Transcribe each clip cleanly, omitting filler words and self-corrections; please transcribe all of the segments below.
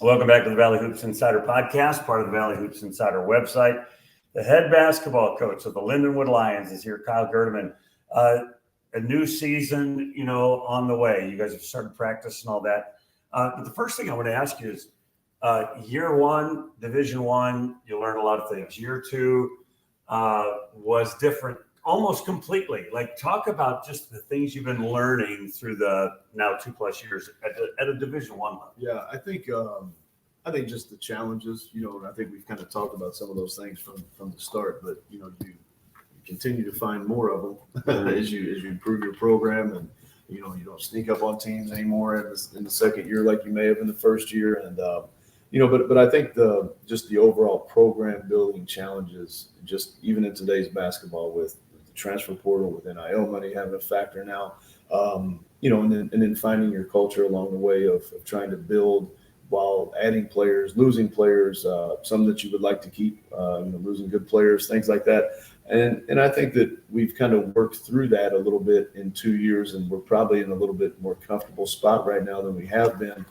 Welcome back to the Valley Hoops Insider Podcast, part of the Valley Hoops Insider website. The head basketball coach of the Lindenwood Lions is here, Kyle Gerdeman. A new season, on the way. You guys have started practice and all that. But the first thing I want to ask you is, year one, Division I, you learned a lot of things. Year two was different almost completely. Like, talk about just the things you've been learning through the now 2+ years at a Division I level. Yeah, I think just the challenges, and I think we've kind of talked about some of those things from the start, but you continue to find more of them as you improve your program, and you don't sneak up on teams anymore in the second year like you may have in the first year, and but I think the overall program building challenges, just even in today's basketball with the transfer portal, with NIL money having a factor now, and then finding your culture along the way of trying to build while adding players, losing players, some that you would like to keep, losing good players, things like that. And I think that we've kind of worked through that a little bit in 2 years, and we're probably in a little bit more comfortable spot right now than we have been.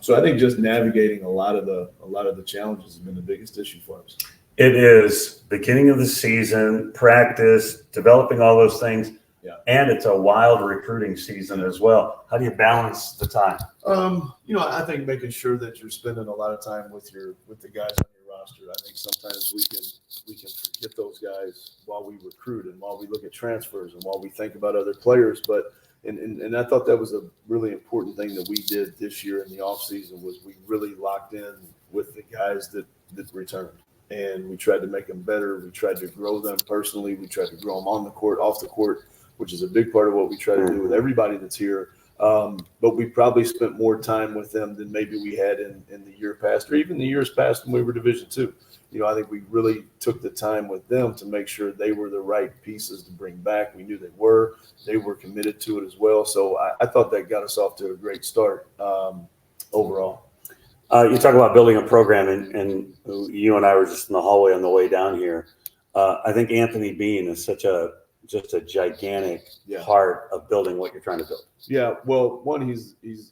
So I think just navigating a lot of the challenges has been the biggest issue for us. It is beginning of the season, practice, developing all those things. Yeah. And it's a wild recruiting season as well. How do you balance the time? I think making sure that you're spending a lot of time with the guys on your roster. I think sometimes we can forget those guys while we recruit and while we look at transfers and while we think about other players. But and I thought that was a really important thing that we did this year in the offseason was we really locked in with the guys that returned. And we tried to make them better. We tried to grow them personally. We tried to grow them on the court, off the court, which is a big part of what we try to do with everybody that's here. But we probably spent more time with them than maybe we had in the year past, or even the years past when we were Division II. I think we really took the time with them to make sure they were the right pieces to bring back. We knew they were committed to it as well. So I thought that got us off to a great start overall. You talk about building a program, and you and I were just in the hallway on the way down here. I think Anthony Bean is just a gigantic part of building what you're trying to build. Yeah, well, one, he's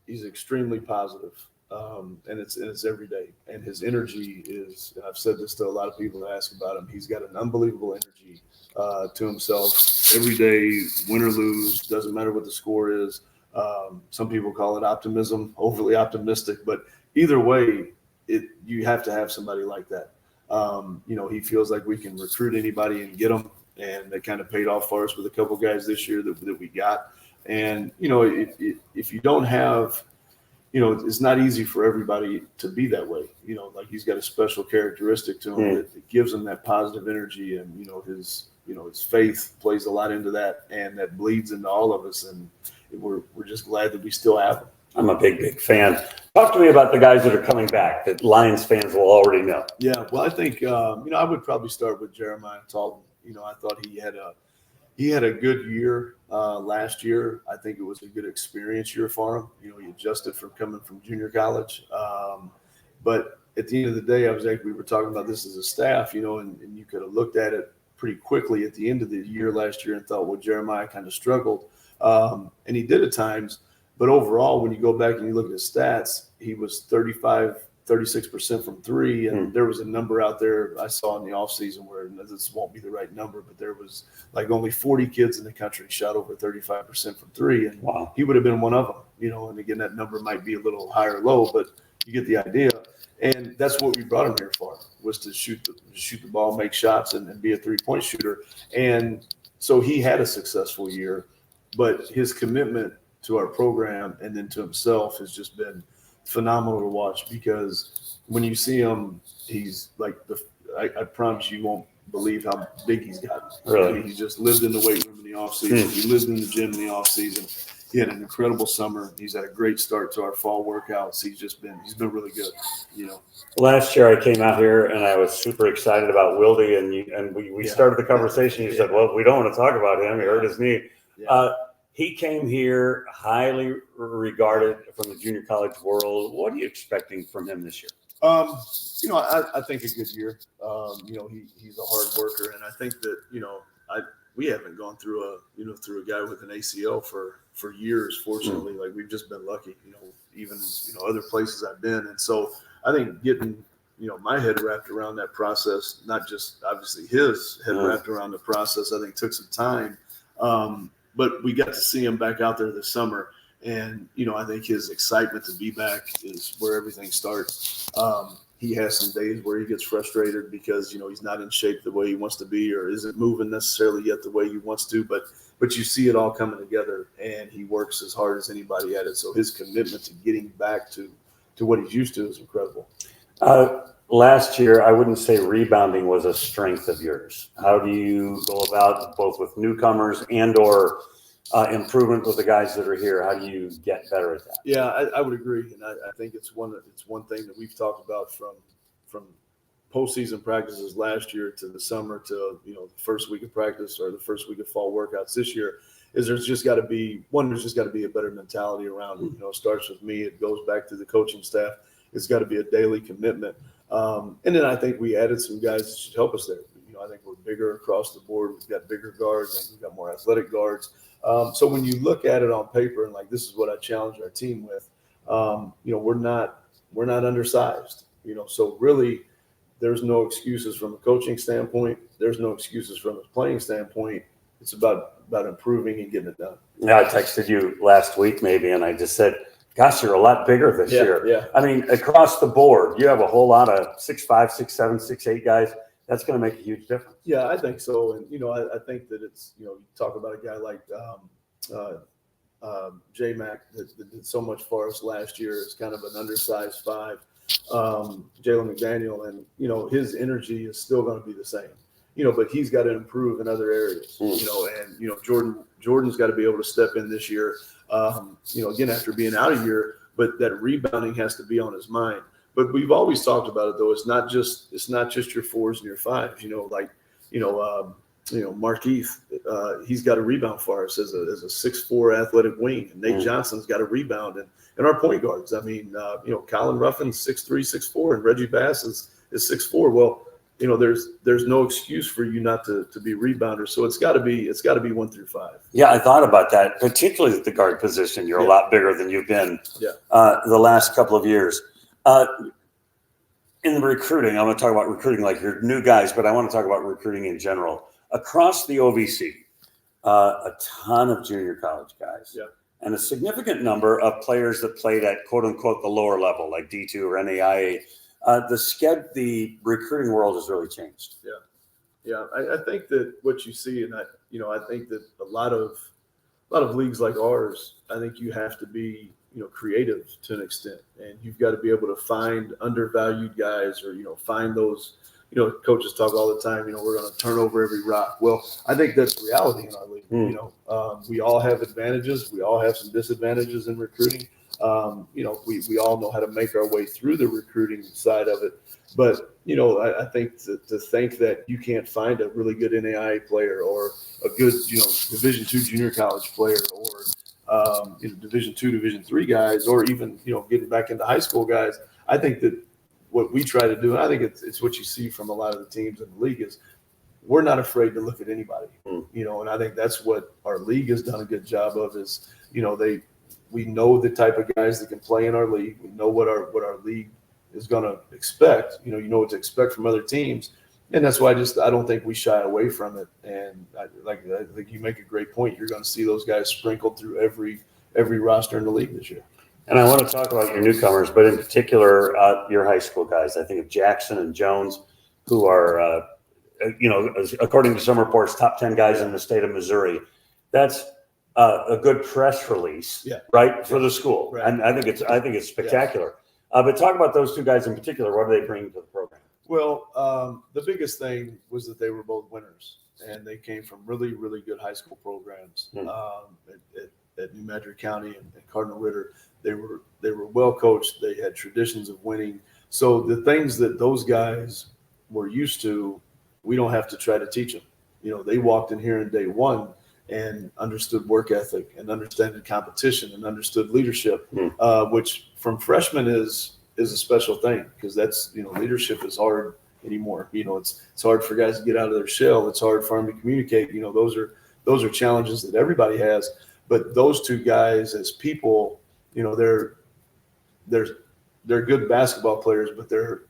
extremely positive, and it's every day. And his energy is, and I've said this to a lot of people that ask about him, he's got an unbelievable energy to himself every day, win or lose, doesn't matter what the score is. Some people call it optimism, overly optimistic, but either way, you have to have somebody like that. He feels like we can recruit anybody and get them. And that kind of paid off for us with a couple guys this year that we got. And, if you don't have, it's not easy for everybody to be that way. Like he's got a special characteristic to him that gives him that positive energy. And, his faith plays a lot into that. And that bleeds into all of us. And we're just glad that we still have him. I'm a big fan. Talk to me about the guys that are coming back that Lions fans will already know. Yeah, well, I think, I would probably start with Jeremiah Talton. I thought he had a good year last year. I think it was a good experience year for him. He adjusted from coming from junior college. But at the end of the day, we were talking about this as a staff, and you could have looked at it pretty quickly at the end of the year last year and thought, well, Jeremiah kind of struggled. And he did at times. But overall, when you go back and you look at his stats, he was 36% from three, and there was a number out there I saw in the offseason where this won't be the right number, but there was like only 40 kids in the country shot over 35% from three, and he would have been one of them, and again, that number might be a little high or low, but you get the idea. And that's what we brought him here for, was to shoot the ball, make shots, and be a three-point shooter. And so he had a successful year, but his commitment to our program and then to himself has just been phenomenal to watch, because when you see him, he's like I promise you won't believe how big he's gotten. Really? I mean, he just lived in the weight room in the offseason. He lived in the gym in the offseason. He had an incredible summer. He's had a great start to our fall workouts. He's been really good. Last year I came out here and I was super excited about Wildy, and we started the conversation. You said, well, we don't want to talk about him. He hurt his knee. Yeah. He came here highly regarded from the junior college world. What are you expecting from him this year? I think a good year. He's a hard worker, and I think that we haven't gone through a guy with an ACL for years. Fortunately, like we've just been lucky. Even other places I've been, and so I think getting my head wrapped around that process, not just obviously his head wrapped around the process, I think took some time. But we got to see him back out there this summer, and I think his excitement to be back is where everything starts. He has some days where he gets frustrated because he's not in shape the way he wants to be, or isn't moving necessarily yet the way he wants to. But you see it all coming together, and he works as hard as anybody at it. So his commitment to getting back to what he's used to is incredible. Last year, I wouldn't say rebounding was a strength of yours. How do you go about both with newcomers and/or improvement with the guys that are here? How do you get better at that? Yeah, I would agree, and I think it's one thing that we've talked about from postseason practices last year to the summer to the first week of practice or the first week of fall workouts this year. There's just got to be a better mentality around it. It starts with me. It goes back to the coaching staff. It's got to be a daily commitment. And then I think we added some guys that should help us there. I think we're bigger across the board. We've got bigger guards. I think we've got more athletic guards. So when you look at it on paper and like, this is what I challenge our team with, we're not undersized, so really there's no excuses from a coaching standpoint. There's no excuses from a playing standpoint. It's about improving and getting it done. Yeah, I texted you last week maybe, and I just said, gosh, you're a lot bigger this year. Yeah. I mean, across the board, you have a whole lot of 6'5", 6'7", 6'8" guys. That's going to make a huge difference. Yeah, I think so. And, I think that it's, you talk about a guy like J-Mac that did so much for us last year as kind of an undersized 5, Jalen McDaniel, and, his energy is still going to be the same, but he's got to improve in other areas, and, Jordan's got to be able to step in this year, again, after being out a year, but that rebounding has to be on his mind. But we've always talked about it, though. It's not just your 4s and your 5s. Markeith, he's got a rebound for us as a 6'4" athletic wing. And Nate Johnson's got a rebound, and our point guards. I mean, Colin Ruffin's 6'3", 6'4", and Reggie Bass is 6'4". Well, there's no excuse for you not to be rebounders. So it's got to be 1 through 5. Yeah, I thought about that, particularly at the guard position. You're a lot bigger than you've been the last couple of years. In recruiting, I'm going to talk about recruiting like your new guys, but I want to talk about recruiting in general. Across the OVC, a ton of junior college guys, and a significant number of players that played at quote-unquote the lower level, like D2 or NAIA. The recruiting world has really changed. Yeah. I think that what you see, and I think that a lot of leagues like ours, I think you have to be creative to an extent, and you've got to be able to find undervalued guys, or find those. Coaches talk all the time. We're going to turn over every rock. Well, I think that's reality in our league. We all have advantages. We all have some disadvantages in recruiting. We all know how to make our way through the recruiting side of it. But, I think to think that you can't find a really good NAIA player or a good, Division II junior college player or, Division II, Division III guys, or even, getting back into high school guys, I think that what we try to do, and I think it's what you see from a lot of the teams in the league, is we're not afraid to look at anybody, and I think that's what our league has done a good job of is, we know the type of guys that can play in our league. We know what our league is going to expect. You know what to expect from other teams, and that's why I don't think we shy away from it. And I think you make a great point. You're going to see those guys sprinkled through every roster in the league this year. And I want to talk about your newcomers, but in particular, your high school guys. I think of Jackson and Jones, who are, according to some reports, top 10 guys in the state of Missouri. That's a good press release, right, for the school. Right. And I think it's spectacular. But talk about those two guys in particular. What do they bring to the program? Well, the biggest thing was that they were both winners, and they came from really, really good high school programs at New Madrid County and Cardinal Ritter. They were well coached. They had traditions of winning. So the things that those guys were used to, we don't have to try to teach them. They walked in here in day one and understood work ethic and understanding competition and understood leadership, which from freshmen is a special thing, because that's, leadership is hard, anymore. It's hard for guys to get out of their shell. It's hard for them to communicate. Those are challenges that everybody has. But those two guys, as people, they're good basketball players, but they're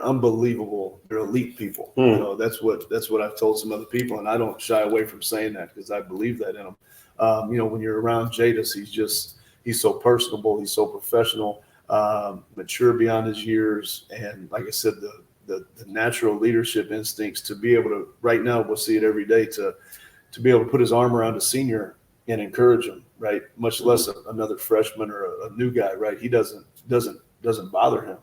unbelievable. They're elite people. That's what I've told some other people, and I don't shy away from saying that because I believe that in them. When you're around Jadis, he's so personable, he's so professional, mature beyond his years, and like I said, the natural leadership instincts to be able to. Right now, we'll see it every day to be able to put his arm around a senior and encourage him. Right, much less another freshman or a new guy. Right, he doesn't bother him.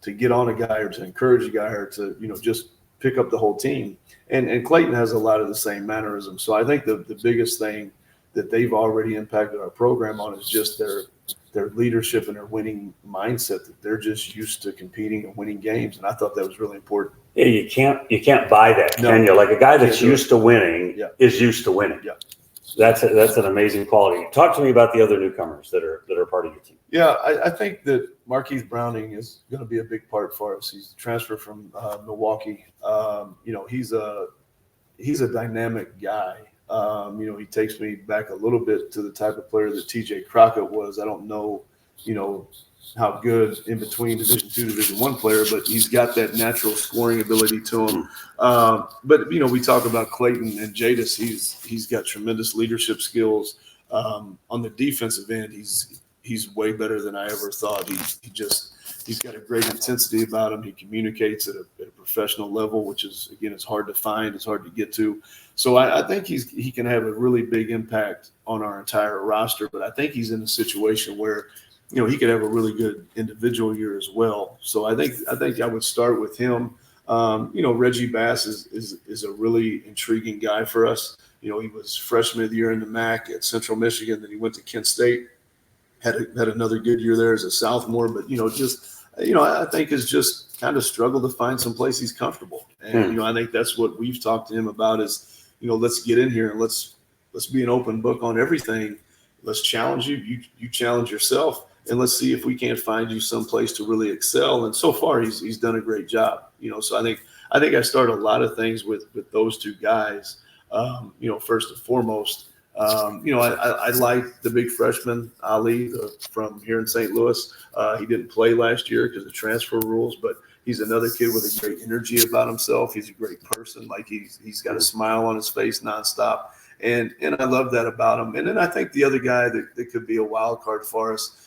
To get on a guy or to encourage a guy or to, just pick up the whole team. And Clayton has a lot of the same mannerisms. So I think the biggest thing that they've already impacted our program on is just their leadership and their winning mindset, that they're just used to competing and winning games. And I thought that was really important. Yeah, you can't buy that, can you? Like a guy that's used to winning is used to winning. Yeah. That's an amazing quality. Talk to me about the other newcomers that are part of your team. Yeah, I think that Markeith Browning is going to be a big part for us. He's transferred from Milwaukee. He's a dynamic guy. He takes me back a little bit to the type of player that TJ Crockett was. I don't know, how good in between Division II, Division I player, but he's got that natural scoring ability to him. But we talk about Clayton and Jadis. He's got tremendous leadership skills. On the defensive end, he's way better than I ever thought. He's got a great intensity about him. He communicates at a professional level, which is, again, it's hard to find, it's hard to get to. So I think he can have a really big impact on our entire roster. But I think he's in a situation where he could have a really good individual year as well. So I think I would start with him. Reggie Bass is a really intriguing guy for us. He was freshman of the year in the MAC at Central Michigan. Then he went to Kent State, had another good year there as a sophomore. But I think has just kind of struggled to find some place he's comfortable. And I think that's what we've talked to him about is let's get in here and let's be an open book on everything. Let's challenge you. You challenge yourself. And let's see if we can't find you some place to really excel. And so far, he's done a great job. So I think I start a lot of things with those two guys. First and foremost, I like the big freshman Ali from here in St. Louis. He didn't play last year because of transfer rules, but he's another kid with a great energy about himself. He's a great person. Like he's got a smile on his face nonstop. And I love that about him. And then I think the other guy that could be a wild card for us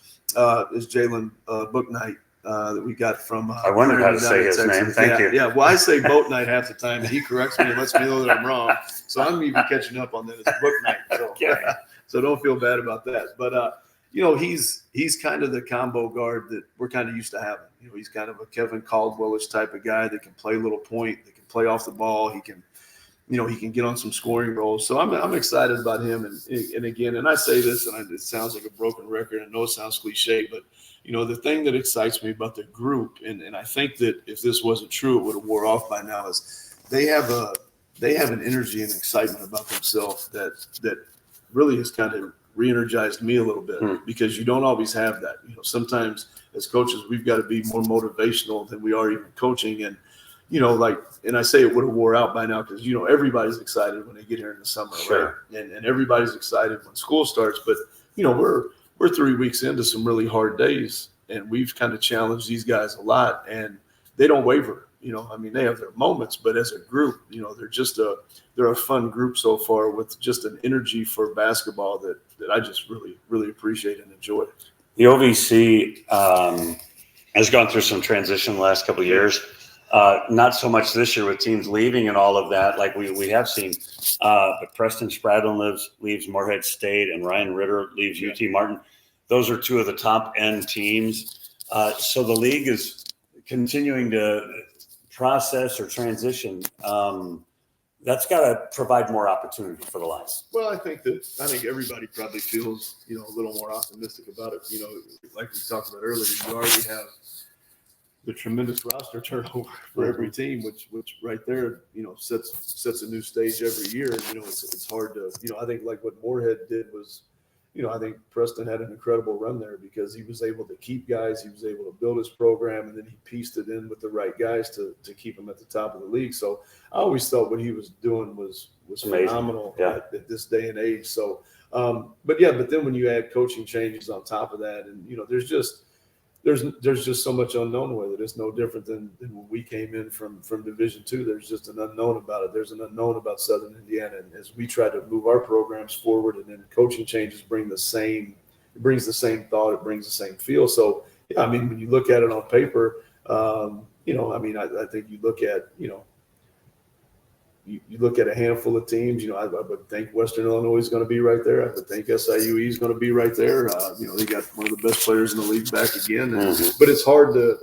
is Jalen Booknight that we got from. I wondered how to say his name. Thank you. Yeah, well, I say Boat Night half the time, and he corrects me and lets me know that I'm wrong. So I'm even catching up on that. It's Book Night. So, so don't feel bad about that. But he's kind of the combo guard that we're kind of used to having. He's kind of a Kevin Caldwell-ish type of guy that can play a little point, that can play off the ball. He can get on some scoring roles. So I'm excited about him. And again, and I say this, and it sounds like a broken record. I know it sounds cliche, but the thing that excites me about the group, and I think that if this wasn't true, it would have wore off by now, is they have an energy and excitement about themselves that really has kind of re-energized me a little bit because you don't always have that. Sometimes as coaches, we've got to be more motivational than we are even coaching. And and I say it would have wore out by now because, everybody's excited when they get here in the summer, sure. Right? And everybody's excited when school starts. But, we're 3 weeks into some really hard days, and we've kind of challenged these guys a lot, and they don't waver. They have their moments, but as a group, they're a fun group so far with just an energy for basketball that I just really, really appreciate and enjoy. The OVC has gone through some transition the last couple of years. Not so much this year with teams leaving and all of that, like we have seen. But Preston Spradlin leaves Morehead State, and Ryan Ritter leaves UT Martin. Those are two of the top end teams. So the league is continuing to process or transition. That's got to provide more opportunity for the Lions. Well, I think everybody probably feels a little more optimistic about it. Like we talked about earlier, you already have the tremendous roster turnover for every team, which right there, sets a new stage every year. It's hard to, I think like what Morehead did was I think Preston had an incredible run there because he was able to keep guys, he was able to build his program, and then he pieced it in with the right guys to keep him at the top of the league. So I always thought what he was doing was phenomenal at this day and age. So, but then when you add coaching changes on top of that, and there's just so much unknown with it. It's no different than when we came in from Division II. There's just an unknown about it. There's an unknown about Southern Indiana. And as we try to move our programs forward, and then coaching changes brings the same thought, it brings the same feel. So, I mean, when you look at it on paper, I think you look at, you look at a handful of teams. I would think Western Illinois is going to be right there. I would think SIUE is going to be right there. They got one of the best players in the league back again. But it's hard to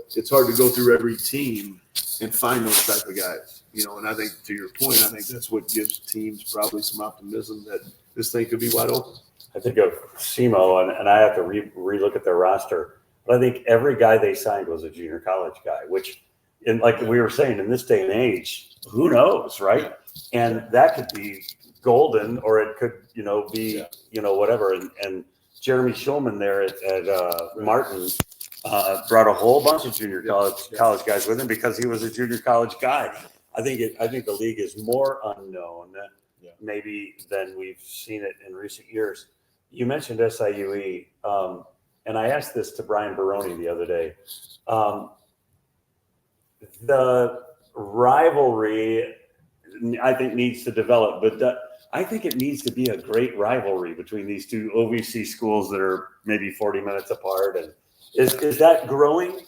go through every team and find those type of guys. And I think, to your point, I think that's what gives teams probably some optimism that this thing could be wide open. I think of SEMO, and I have to relook at their roster, but I think every guy they signed was a junior college guy, which, like we were saying, in this day and age, who knows, right? And that could be golden, or it could, be, whatever. And Jeremy Schulman there at Martin brought a whole bunch of junior college guys with him because he was a junior college guy. I think the league is more unknown maybe than we've seen it in recent years. You mentioned SIUE, and I asked this to Brian Baroni the other day. The rivalry, I think, needs to develop, but I think it needs to be a great rivalry between these two OVC schools that are maybe 40 minutes apart. And is that growing?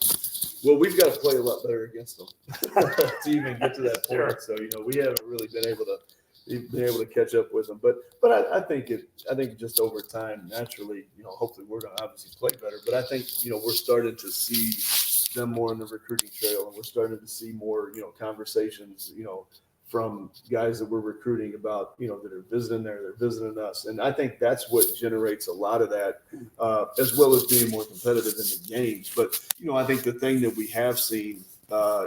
Well, we've got to play a lot better against them to even get to that point. Sure. So we haven't really been able to catch up with them. But I think just over time, naturally, hopefully we're going to obviously play better. But I think we're starting to see them more in the recruiting trail, and we're starting to see more conversations from guys that we're recruiting about that are visiting there, they're visiting us, and I think that's what generates a lot of that, as well as being more competitive in the games. But I think the thing that we have seen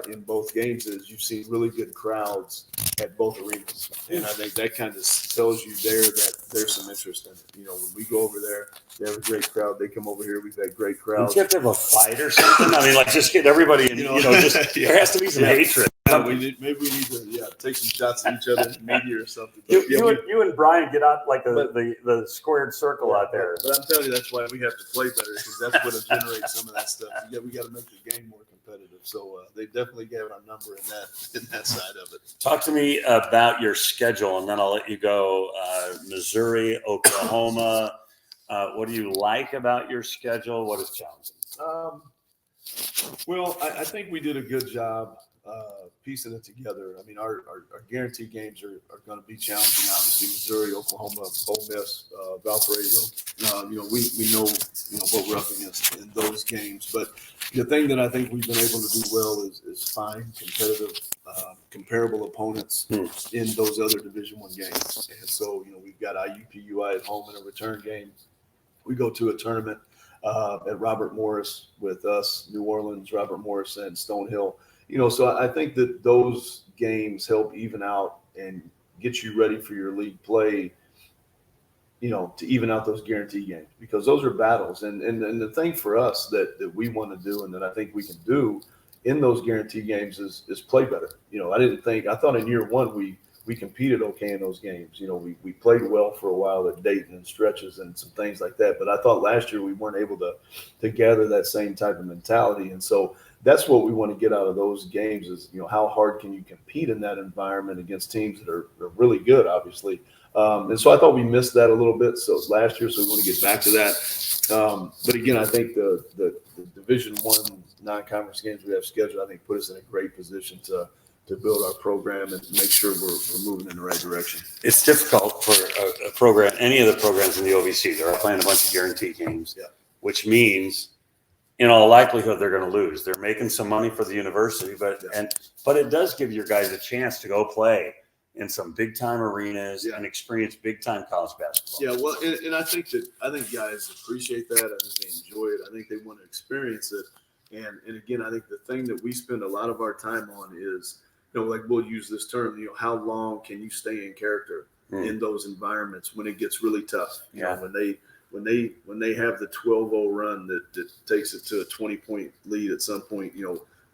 in both games is you've seen really good crowds at both arenas, and I think that kind of tells you there that there's some interest in it. When we go over there, they have a great crowd. They come over here, we've had great crowds. Do you have to have a fight or something? I mean, like, just get everybody, and just there has to be some hatred. Maybe we need to take some shots at each other in the media or something. You and Brian get out like the squared circle out there. But I'm telling you, that's why we have to play better, because that's what will generate some of that stuff. We got to make the game more competitive. So they definitely gave our number in that side of it. Talk to me about your schedule, and then I'll let you go. Missouri, Oklahoma. What do you like about your schedule? What is challenging? Well, I think we did a good job piecing it together. I mean, our guaranteed games are going to be challenging. Obviously, Missouri, Oklahoma, Ole Miss, Valparaiso. We know what we're up against in those games. But the thing that I think we've been able to do well is find competitive, comparable opponents in those other Division I games. And so, we've got IUPUI at home in a return game. We go to a tournament at Robert Morris with us, New Orleans, Robert Morris, and Stonehill. So I think that those games help even out and get you ready for your league play, to even out those guaranteed games, because those are battles. And the thing for us that we want to do, and that I think we can do in those guaranteed games is play better. I thought in year one we competed okay in those games. We played well for a while at Dayton and stretches and some things like that. But I thought last year we weren't able to gather that same type of mentality. And so that's what we want to get out of those games is, how hard can you compete in that environment against teams that are really good, obviously. And so I thought we missed that a little bit last year, so we want to get back to that. But again, I think the Division I non-conference games we have scheduled, I think, put us in a great position to build our program and make sure we're moving in the right direction. It's difficult for a program, any of the programs in the OVC. They're all playing a bunch of guaranteed games, which means in all likelihood they're going to lose. They're making some money for the university, but it does give your guys a chance to go play in some big time arenas and experience big time college basketball. Yeah, well, and I think guys appreciate that. I think they enjoy it. I think they want to experience it. And again, I think the thing that we spend a lot of our time on is, like we'll use this term, how long can you stay in character in those environments when it gets really tough? When when they have the 12-0 run that takes it to a 20-point lead at some point,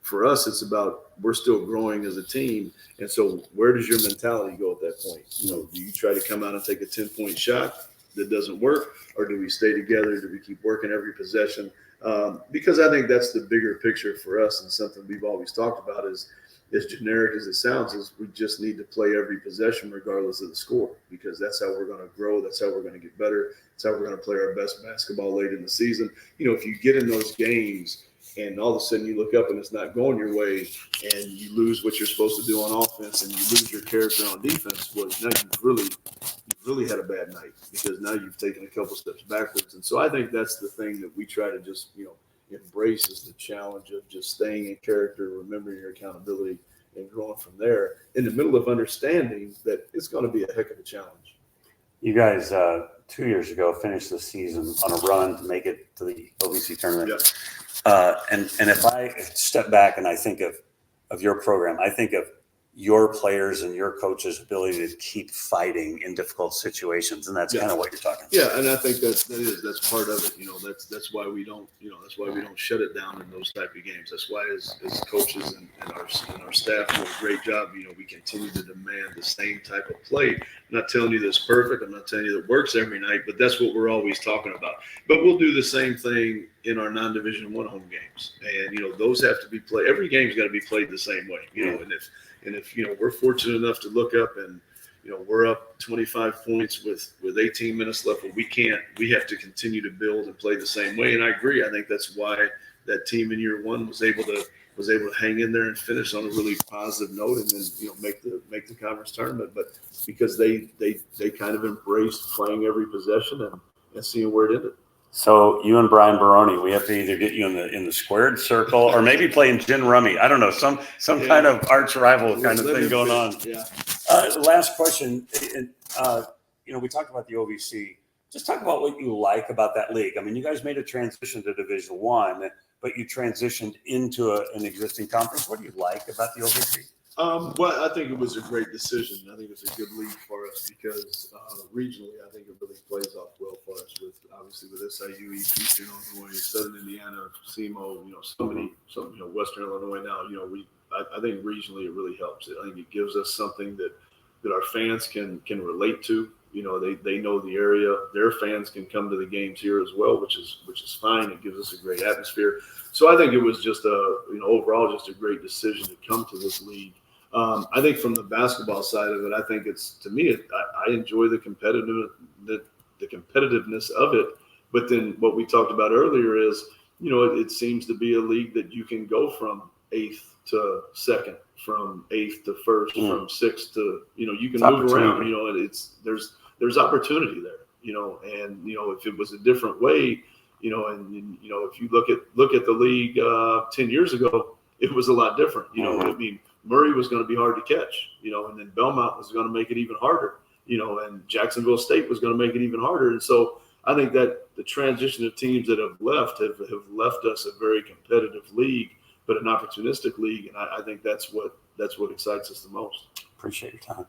for us, it's about we're still growing as a team. And so where does your mentality go at that point? Do you try to come out and take a 10-point shot that doesn't work, or do we stay together? Do we keep working every possession? Because I think that's the bigger picture for us, and something we've always talked about is as generic as it sounds, is we just need to play every possession regardless of the score, because that's how we're going to grow. That's how we're going to get better. That's how we're going to play our best basketball late in the season. If you get in those games and all of a sudden you look up and it's not going your way and you lose what you're supposed to do on offense and you lose your character on defense, well, now you've really had a bad night, because now you've taken a couple steps backwards. And so I think that's the thing that we try to just, embrace, is the challenge of just staying in character, remembering your accountability, and growing from there in the middle of understanding that it's going to be a heck of a challenge. You guys, 2 years ago, finished the season on a run to make it to the OVC tournament. Yep. And if I step back and I think of your program, I think of your players and your coach's ability to keep fighting in difficult situations, and that's kind of what you're talking about. Yeah, and I think that's part of it. That's why we don't shut it down in those type of games. That's why as coaches and our staff do a great job. We continue to demand the same type of play. I'm not telling you that's perfect. I'm not telling you that works every night, but that's what we're always talking about. But we'll do the same thing in our non-Division I home games, and those have to be played. Every game's got to be played the same way. And if we're fortunate enough to look up and we're up 25 points with 18 minutes left, but we have to continue to build and play the same way. And I agree. I think that's why that team in year one was able to hang in there and finish on a really positive note, and then make the conference tournament. But because they kind of embraced playing every possession and seeing where it ended. So you and Brian Baroni, we have to either get you in the squared circle, or maybe playing gin rummy. I don't know, some kind of arch rival kind of thing going on. Yeah. Last question. We talked about the OVC. Just talk about what you like about that league. I mean, you guys made a transition to Division I, but you transitioned into an existing conference. What do you like about the OVC? Well, I think it was a great decision. I think it's a good league for us because regionally, I think it really plays off well for us. Obviously with SIU, Eastern Illinois, Southern Indiana, SEMO, Western Illinois. Now, I think regionally it really helps. I think it gives us something that our fans can relate to. They know the area. Their fans can come to the games here as well, which is fine. It gives us a great atmosphere. So I think it was just overall just a great decision to come to this league. I think from the basketball side of it, I think I enjoy the competitiveness of it. But then what we talked about earlier is, it seems to be a league that you can go from 8th to 2nd, from 8th to 1st, from 6th to, you can move around, there's opportunity there, and, if it was a different way, if you look at the league 10 years ago, it was a lot different. I mean, Murray was going to be hard to catch, and then Belmont was going to make it even harder, and Jacksonville State was going to make it even harder. And so I think that the transition of teams that have left us a very competitive league, but an opportunistic league. And I think that's what excites us the most. Appreciate your time.